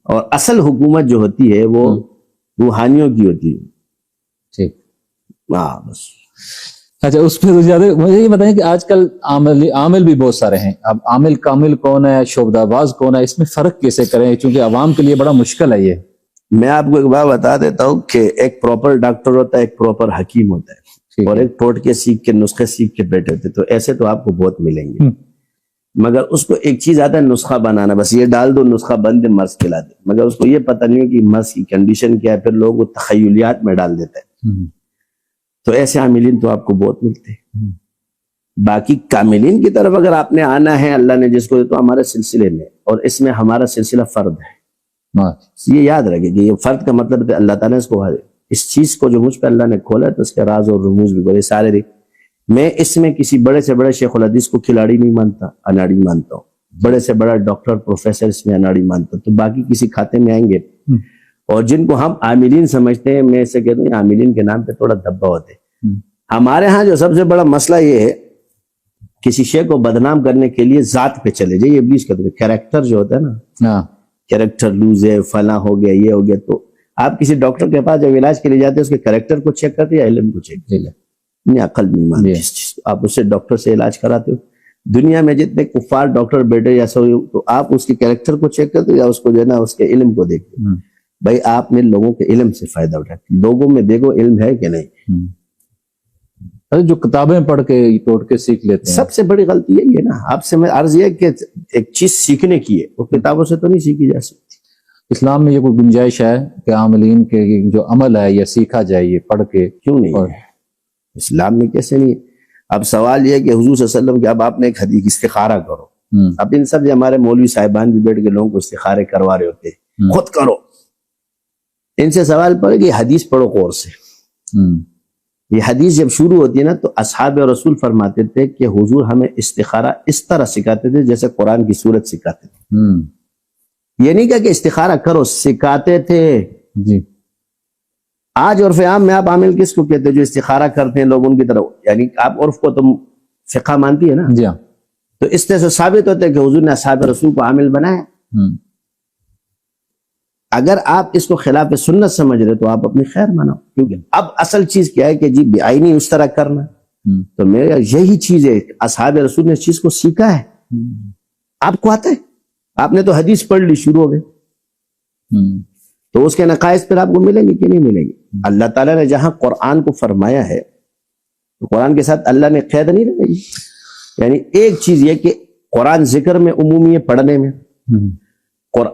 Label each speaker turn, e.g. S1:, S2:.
S1: اور اصل حکومت جو ہوتی ہے وہ روحانیوں کی ہوتی ہے.
S2: ٹھیک.
S1: ہاں بس.
S2: اچھا اس پہ زیادہ مجھے یہ بتائیں کہ آج کل عامل بھی بہت سارے ہیں. اب عامل کامل کون ہے, شعبہ باز کون ہے, اس میں فرق کیسے کریں, چونکہ عوام کے لیے بڑا مشکل ہے یہ.
S1: میں آپ کو ایک بات بتا دیتا ہوں کہ ایک پراپر ڈاکٹر ہوتا ہے, ایک پراپر حکیم ہوتا ہے, اور ایک ٹوٹ کے سیکھ کے نسخے سیکھ کے بیٹھے ہوتے. تو ایسے تو آپ کو بہت ملیں گے, مگر اس کو ایک چیز آتا ہے نسخہ بنانا. بس یہ ڈال دو نسخہ بن دے, مرض کھلا دے, مگر اس کو یہ پتہ نہیں ہو کہ مرض کی کنڈیشن کیا ہے. پھر لوگ وہ تخیلیات میں ڈال دیتے ہیں. تو ایسے عاملین تو آپ کو بہت ملتے ہیں. باقی کاملین کی طرف اگر آپ نے آنا ہے, اللہ نے جس کو تو ہمارے سلسلے میں, اور اس میں ہمارا سلسلہ فرد ہے. یہ یاد رکھے کہ یہ فرد کا مطلب ہے اللہ تعالیٰ نے اس کو اس چیز کو جو مجھ پہ اللہ نے کھولا ہے تو اس کے راز اور رموز بھی بڑے سارے. میں اس میں کسی بڑے سے بڑے شیخ الحدیث کو کھلاڑی نہیں مانتا, اناڑی مانتا ہوں. بڑے سے بڑا ڈاکٹر پروفیسر اس میں اناڑی مانتا ہوں. تو باقی کسی کھاتے میں آئیں گے. اور جن کو ہم عاملین سمجھتے ہیں, میں اسے کہتا ہوں عاملین کے نام پہ تھوڑا دبا ہوتے ہیں. ہمارے ہاں جو سب سے بڑا مسئلہ یہ ہے, کسی شے کو بدنام کرنے کے لیے ذات پہ چلے جائے. یہ ابلیس کہتے ہیں کیریکٹر جو ہوتا ہے نا, کیریکٹر لوز ہے, فلاں ہو گیا, یہ ہو گیا. تو آپ کسی ڈاکٹر کے پاس جب علاج کے لیے جاتے ہیں اس کے کیریکٹر کو چیک کرتے یا علم کو چیک کرتے؟ نہیں, عقل نہیں مانتے اس چیز کو. آپ اس سے ڈاکٹر سے علاج کراتے ہو. دنیا میں جتنے کفار ڈاکٹر بیٹھے یا سو, تو آپ اس کے کیریکٹر کو چیک کرتے یا اس کو جو ہے نا اس کے علم کو دیکھتے؟ بھائی آپ نے لوگوں کے علم سے فائدہ اٹھایا, لوگوں میں دیکھو علم ہے کہ نہیں.
S2: جو کتابیں پڑھ کے توڑ کے سیکھ لیتے ہیں,
S1: سب سے بڑی غلطی یہی ہے نا. آپ سے میں عرض یہ کہ ایک چیز سیکھنے کی ہے, وہ کتابوں سے تو نہیں سیکھی جا سکتی.
S2: اسلام میں یہ کوئی گنجائش ہے کہ عاملین کے جو عمل ہے یہ سیکھا جائے یہ پڑھ کے؟
S1: کیوں نہیں ہے, اسلام میں کیسے نہیں ہے. اب سوال یہ ہے کہ حضور صلی اللہ علیہ وسلم کہ اب آپ نے ایک حدیث استخارہ کرو. اب ان سب ہمارے مولوی صاحبان بھی بیٹھ کے لوگوں کو استخارے کروا رہے ہوتے ہیں, خود کرو. ان سے سوال پڑے کہ حدیث پڑھو غور سے. یہ حدیث جب شروع ہوتی ہے نا تو اصحاب رسول فرماتے تھے کہ حضور ہمیں استخارہ اس طرح سکھاتے تھے جیسے قرآن کی صورت سکھاتے تھے. یہ نہیں کہا کہ استخارہ کرو, سکھاتے تھے.
S2: جی.
S1: آج عرف عام میں آپ عامل کس کو کہتے ہیں جو استخارہ کرتے ہیں لوگ ان کی طرف؟ یعنی آپ عرف کو تم فقہ مانتی ہے نا.
S2: جی ہاں.
S1: تو اس طرح سے ثابت ہوتا ہے کہ حضور نے اصحاب رسول کو عامل بنایا. اگر آپ اس کو خلاف سنت سمجھ رہے تو آپ اپنی خیر مناؤ, کیونکہ اب اصل چیز کیا ہے کہ جی بعینی اس طرح کرنا. تو میرا یہی چیز ہے, اصحاب رسول نے اس چیز کو سیکھا ہے. آپ کو آتا ہے, آپ نے تو حدیث پڑھ لی, شروع ہو گئے. تو اس کے نقائص پھر آپ کو ملیں گے کہ نہیں ملیں گے؟ اللہ تعالیٰ نے جہاں قرآن کو فرمایا ہے تو قرآن کے ساتھ اللہ نے قید نہیں رکھی. یعنی ایک چیز یہ کہ قرآن ذکر میں عمومی ہے, پڑھنے میں. قرآن